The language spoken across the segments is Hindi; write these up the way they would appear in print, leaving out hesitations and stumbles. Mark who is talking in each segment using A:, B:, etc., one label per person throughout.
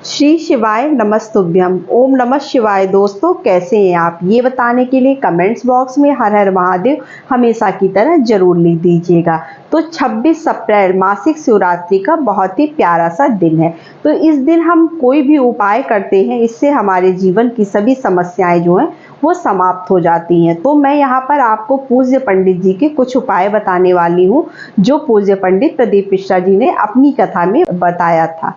A: श्री शिवाय नमस्तुभ्यम। ओम नमः शिवाय। दोस्तों, कैसे हैं आप? ये बताने के लिए कमेंट्स बॉक्स में हर हर महादेव हमेशा की तरह जरूर लिख दीजिएगा। तो 26 अप्रैल मासिक शिवरात्रि का बहुत ही प्यारा सा दिन है। तो इस दिन हम कोई भी उपाय करते हैं, इससे हमारे जीवन की सभी समस्याएं जो हैं वो समाप्त हो जाती हैं। तो मैं यहाँ पर आपको पूज्य पंडित जी के कुछ उपाय बताने वाली हूँ, जो पूज्य पंडित प्रदीप मिश्रा जी ने अपनी कथा में बताया था।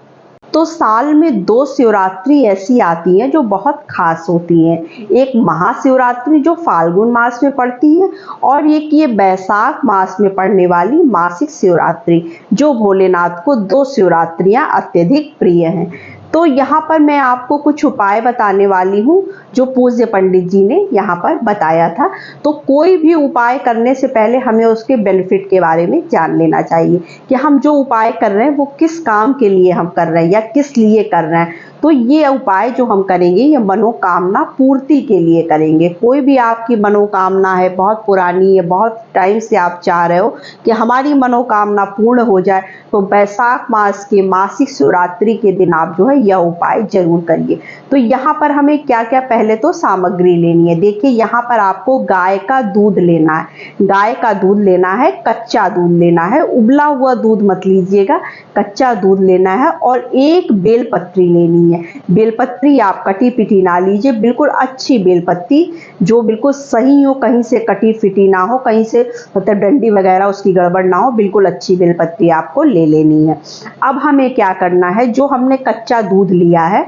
A: तो साल में 2 शिवरात्रि ऐसी आती हैं जो बहुत खास होती हैं। एक महाशिवरात्रि जो फाल्गुन मास में पड़ती है, और एक ये बैसाख मास में पड़ने वाली मासिक शिवरात्रि, जो भोलेनाथ को 2 शिवरात्रियां अत्यधिक प्रिय हैं। तो यहाँ पर मैं आपको कुछ उपाय बताने वाली हूँ जो पूज्य पंडित जी ने यहाँ पर बताया था। तो कोई भी उपाय करने से पहले हमें उसके बेनिफिट के बारे में जान लेना चाहिए कि हम जो उपाय कर रहे हैं वो किस काम के लिए हम कर रहे हैं या किस लिए कर रहे हैं। तो ये उपाय जो हम करेंगे ये मनोकामना पूर्ति के लिए करेंगे। कोई भी आपकी मनोकामना है, बहुत पुरानी है, बहुत टाइम से आप चाह रहे हो कि हमारी मनोकामना पूर्ण हो जाए, तो बैसाख मास के मासिक शिवरात्रि के दिन आप जो है यह उपाय जरूर करिए। तो यहाँ पर हमें क्या क्या पहले तो सामग्री लेनी है। देखिए, यहाँ पर आपको गाय का दूध लेना है। गाय का दूध लेना है, कच्चा दूध लेना है, उबला हुआ दूध मत लीजिएगा, कच्चा दूध लेना है। और एक बेलपत्री लेनी है। बेलपत्री आप कटी पिटी ना लीजिए, बिल्कुल अच्छी बेलपत्री जो बिल्कुल सही हो, कहीं से कटी फिटी ना हो, कहीं से मतलब डंडी वगैरह उसकी गड़बड़ ना हो, बिल्कुल अच्छी बेलपत्री आपको ले लेनी है। अब हमें क्या करना है, जो हमने कच्चा दूध लिया है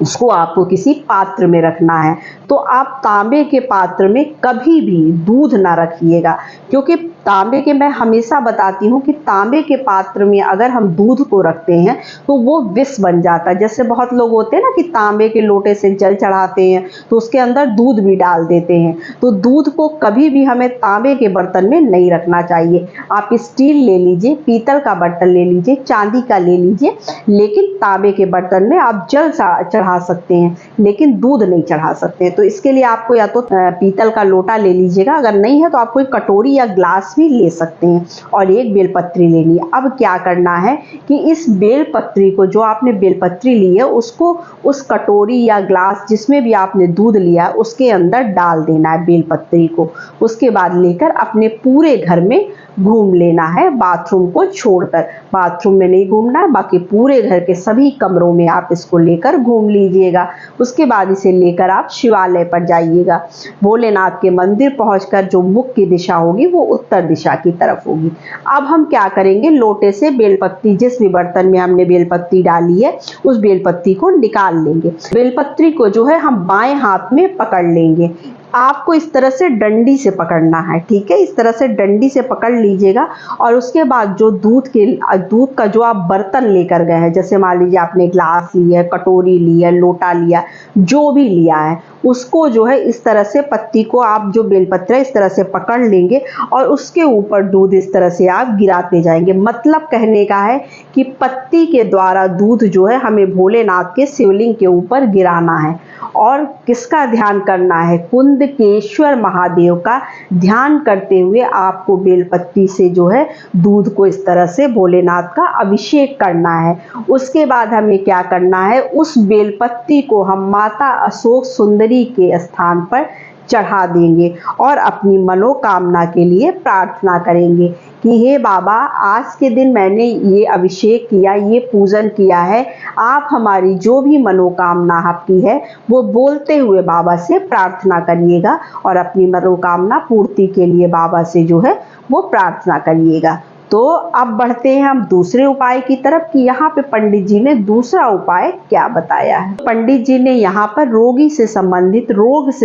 A: उसको आपको किसी पात्र में रखना है। तो आप तांबे के पात्र में कभी भी दूध ना रखिएगा, क्योंकि तांबे के, मैं हमेशा बताती हूँ कि तांबे के पात्र में अगर हम दूध को रखते हैं तो वो विष बन जाता है। जैसे बहुत लोग होते हैं ना कि तांबे के लोटे से जल चढ़ाते हैं तो उसके अंदर दूध भी डाल देते हैं। तो दूध को कभी भी हमें तांबे के बर्तन में नहीं रखना चाहिए। आप स्टील ले लीजिए, पीतल का बर्तन ले लीजिए, चांदी का ले लीजिए, लेकिन तांबे के बर्तन में आप जल चढ़ा सकते हैं लेकिन दूध नहीं चढ़ा सकते हैं। तो इसके लिए आपको या तो पीतल का लोटा ले लीजिएगा, अगर नहीं है तो आप कोई कटोरी या ग्लास भी ले सकते हैं, और एक बेलपत्री लेनी है। अब क्या करना है कि इस बेलपत्री को, जो आपने बेलपत्री ली है, उसको उस कटोरी या ग्लास जिसमें भी आपने दूध लिया है उसके अंदर डाल देना है बेलपत्री को। उसके बाद लेकर अपने पूरे घर में घूम लेना है, बाथरूम को छोड़कर। बाथरूम में नहीं घूमना है, बाकी पूरे घर के सभी कमरों में आप इसको लेकर घूम लीजिएगा। उसके बाद इसे लेकर आप शिवालय पर जाइएगा। भोलेनाथ के मंदिर पहुंचकर जो मुख की दिशा होगी वो उत्तर दिशा की तरफ होगी। अब हम क्या करेंगे, लोटे से बेलपत्ती, जिस भी बर्तन में हमने बेलपत्ती डाली है उस बेलपत्ती को निकाल लेंगे। बेलपत्री को जो है हम बाएं हाथ में पकड़ लेंगे। आपको इस तरह से डंडी से पकड़ना है, ठीक है? इस तरह से डंडी से पकड़ लीजिएगा। और उसके बाद जो दूध का जो आप बर्तन लेकर गए हैं, जैसे मान लीजिए आपने ग्लास लिया है, कटोरी ली है, लोटा लिया, जो भी लिया है, उसको जो है इस तरह से पत्ती को आप जो बेलपत्र है इस तरह से पकड़ लेंगे और उसके ऊपर दूध इस तरह से आप गिराते जाएंगे। मतलब कहने का है कि पत्ती के द्वारा दूध जो है हमें भोलेनाथ के शिवलिंग के ऊपर गिराना है। और किसका ध्यान करना है? कुंदकेश्वर महादेव का ध्यान करते हुए आपको बेलपत्ती से जो है दूध को इस तरह से भोलेनाथ का अभिषेक करना है। उसके बाद हमें क्या करना है, उस बेलपत्ती को हम माता अशोक सुंदरी के स्थान पर चढ़ा देंगे और अपनी मनोकामना के लिए प्रार्थना करेंगे कि हे बाबा, आज के दिन मैंने ये अभिषेक किया, ये पूजन किया है, आप हमारी जो भी मनोकामना आपकी है वो बोलते हुए बाबा से प्रार्थना करिएगा और अपनी मनोकामना पूर्ति के लिए बाबा से जो है वो प्रार्थना करिएगा। तो अब बढ़ते हैं हम दूसरे उपाय की तरफ कि यहाँ पे पंडित जी ने दूसरा उपाय क्या बताया है। पंडित जी ने यहाँ पर रोग से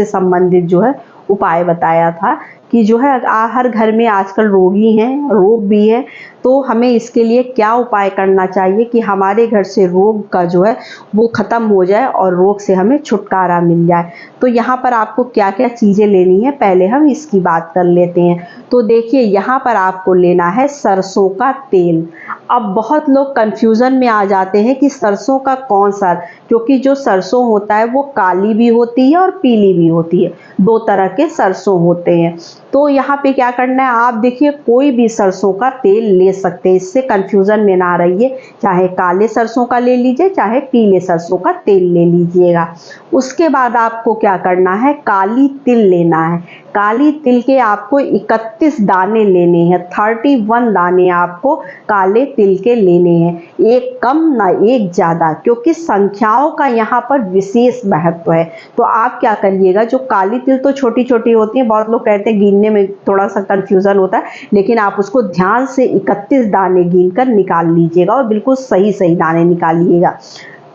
A: संबंधित जो है उपाय बताया था कि जो है हर घर में आजकल रोगी हैं, रोग भी है, तो हमें इसके लिए क्या उपाय करना चाहिए कि हमारे घर से रोग का जो है वो ख़त्म हो जाए और रोग से हमें छुटकारा मिल जाए। तो यहाँ पर आपको क्या क्या चीज़ें लेनी है, पहले हम इसकी बात कर लेते हैं। तो देखिए, यहाँ पर आपको लेना है सरसों का तेल। अब बहुत लोग कंफ्यूजन में आ जाते हैं कि सरसों का कौन सा, क्योंकि जो सरसों होता है वो काली भी होती है और पीली भी होती है, 2 तरह के सरसों होते हैं। तो यहाँ पे क्या करना है, आप देखिए कोई भी सरसों का तेल ले सकते हैं, इससे कंफ्यूजन में ना रहिए। चाहे काले सरसों का ले लीजिए, चाहे पीले सरसों का तेल ले लीजिएगा। उसके बाद आपको क्या करना है, काली तिल लेना है। काली तिल के आपको 31 दाने लेने हैं, 31 दाने आपको काले तिल के लेने हैं। एक कम ना एक ज़्यादा, क्योंकि संख्याओं का यहाँ पर विशेष महत्व है। तो आप क्या करिएगा, जो काली तिल तो छोटी छोटी होती हैं, बहुत लोग कहते हैं गिनने में थोड़ा सा कंफ्यूजन होता है, लेकिन आप उसको ध्यान से 31 दाने गिन कर निकाल लीजिएगा और बिल्कुल सही सही दाने निकालिएगा।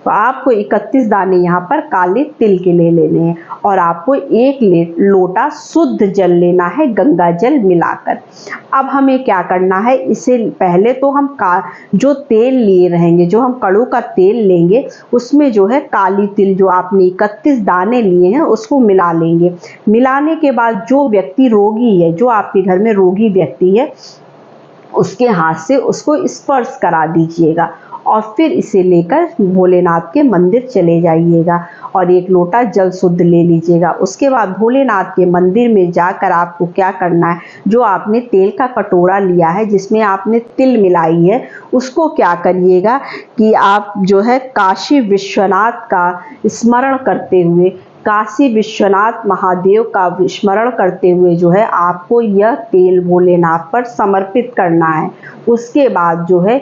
A: तो आपको 31 दाने यहाँ पर काले तिल के ले लेने हैं और आपको 1 लोटा शुद्ध जल लेना है, गंगा जल मिलाकर। अब हमें क्या करना है, इससे पहले तो हम जो तेल लिए रहेंगे, जो हम कड़ू का तेल लेंगे, उसमें जो है काली तिल जो आपने 31 दाने लिए हैं उसको मिला लेंगे। मिलाने के बाद जो व्यक्ति रोगी है, जो आपके घर में रोगी व्यक्ति है, उसके हाथ से उसको स्पर्श करा दीजिएगा और फिर इसे लेकर भोलेनाथ के मंदिर चले जाइएगा और 1 लोटा जल शुद्ध ले लीजिएगा। उसके बाद भोलेनाथ के मंदिर में जाकर आपको क्या करना है, जो आपने तेल का कटोरा लिया है जिसमें आपने तिल मिलाई है, उसको क्या करिएगा कि आप जो है काशी विश्वनाथ का स्मरण करते हुए, काशी विश्वनाथ महादेव का स्मरण करते हुए जो है आपको यह तेल भोलेनाथ पर समर्पित करना है। उसके बाद जो है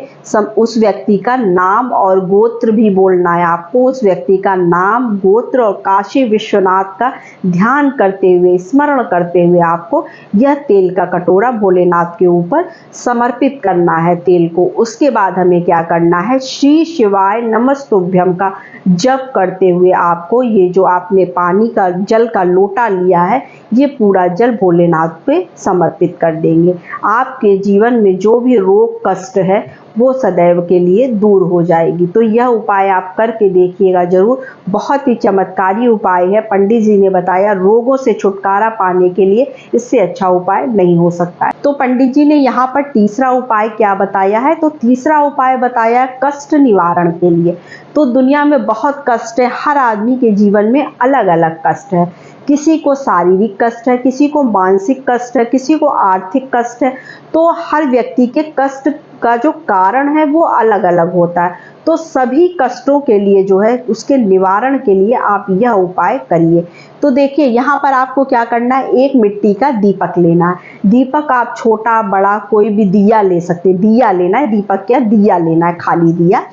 A: उस व्यक्ति का नाम और गोत्र भी बोलना है आपको। उस व्यक्ति का नाम, गोत्र और काशी विश्वनाथ का ध्यान करते हुए, स्मरण करते हुए आपको यह तेल का कटोरा भोलेनाथ के ऊपर समर्पित करना है तेल को। उसके बाद हमें क्या करना है, श्री शिवाय नमस्तुभ्यम का जप करते हुए आपको ये जो आपने पानी का जल का लोटा लिया है, ये पूरा जल भोलेनाथ पे समर्पित कर देंगे। आपके जीवन में जो भी रोग कष्ट है वो सदैव के लिए दूर हो जाएगी। तो यह उपाय आप करके देखिएगा जरूर, बहुत ही चमत्कारी उपाय है। पंडित जी ने बताया रोगों से छुटकारा पाने के लिए इससे अच्छा उपाय नहीं हो सकता है। तो पंडित जी ने यहाँ पर तीसरा उपाय क्या बताया है, तो तीसरा उपाय बताया कष्ट निवारण के लिए। तो दुनिया में बहुत कष्ट है, हर आदमी के जीवन में अलग अलग कष्ट है। किसी को शारीरिक कष्ट है, किसी को मानसिक कष्ट है, किसी को आर्थिक कष्ट है। तो हर व्यक्ति के कष्ट का जो कारण है वो अलग अलग होता है। तो सभी कष्टों के लिए जो है उसके निवारण के लिए आप यह उपाय करिए। तो देखिए यहाँ पर आपको क्या करना है, 1 मिट्टी का दीपक लेना है। दीपक आप छोटा बड़ा कोई भी दिया ले सकते हैं, दिया लेना है, दीपक क्या दिया लेना है, खाली दिया।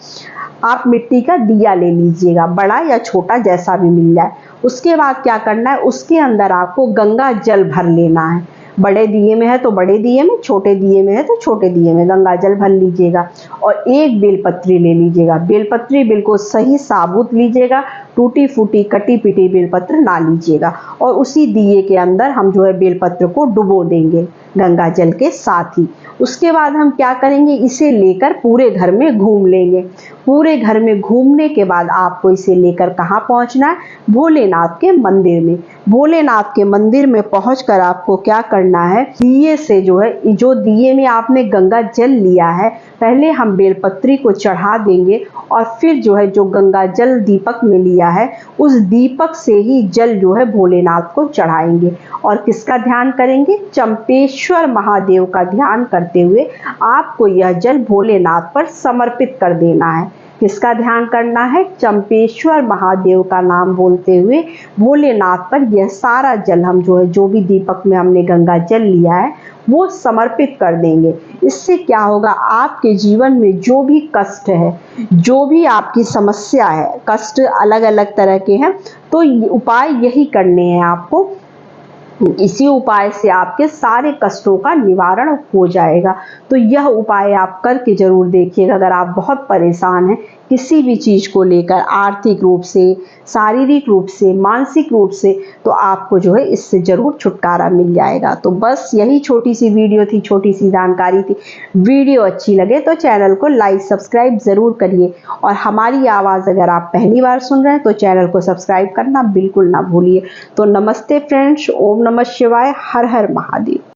A: आप मिट्टी का दिया ले लीजिएगा, बड़ा या छोटा जैसा भी मिल जाए। उसके बाद क्या करना है, उसके अंदर आपको गंगा जल भर लेना है। बड़े दिए में है तो बड़े दिए में, छोटे दिए में है तो छोटे दिए में गंगा जल भर लीजिएगा। और 1 बेलपत्री ले लीजिएगा। बेलपत्री बिल्कुल सही साबुत लीजिएगा, टूटी फूटी कटी पिटी बेलपत्र ना लीजिएगा। और उसी दिए के अंदर हम जो है बेलपत्र को डुबो देंगे गंगा जल के साथ ही। उसके बाद हम क्या करेंगे, इसे लेकर पूरे घर में घूम लेंगे। पूरे घर में घूमने के बाद आपको इसे लेकर कहाँ पहुँचना है, भोलेनाथ के मंदिर में। भोलेनाथ के मंदिर में पहुंचकर आपको क्या करना है, दिए से जो है, जो दिए में आपने गंगा जल लिया है, पहले हम बेलपत्री को चढ़ा देंगे और फिर जो है जो गंगा जल दीपक में लिया है उस दीपक से ही जल जो है भोलेनाथ को चढ़ाएंगे। और किसका ध्यान करेंगे, चंपेश्वर महादेव का ध्यान करते हुए आपको यह जल भोलेनाथ पर समर्पित कर देना है। किसका ध्यान करना है, चंपेश्वर महादेव का नाम बोलते हुए भोलेनाथ पर यह सारा जल हम जो है, जो भी दीपक में हमने गंगा जल लिया है वो समर्पित कर देंगे। इससे क्या होगा, आपके जीवन में जो भी कष्ट है, जो भी आपकी समस्या है, कष्ट अलग अलग तरह के हैं, तो उपाय यही करने हैं आपको। इसी उपाय से आपके सारे कष्टों का निवारण हो जाएगा। तो यह उपाय आप करके जरूर देखिएगा। अगर आप बहुत परेशान हैं किसी भी चीज़ को लेकर, आर्थिक रूप से, शारीरिक रूप से, मानसिक रूप से, तो आपको जो है इससे ज़रूर छुटकारा मिल जाएगा। तो बस यही छोटी सी वीडियो थी, छोटी सी जानकारी थी। वीडियो अच्छी लगे तो चैनल को लाइक सब्सक्राइब ज़रूर करिए। और हमारी आवाज़ अगर आप पहली बार सुन रहे हैं तो चैनल को सब्सक्राइब करना बिल्कुल ना भूलिए। तो नमस्ते फ्रेंड्स, ओम नमः शिवाय, हर हर महादेव।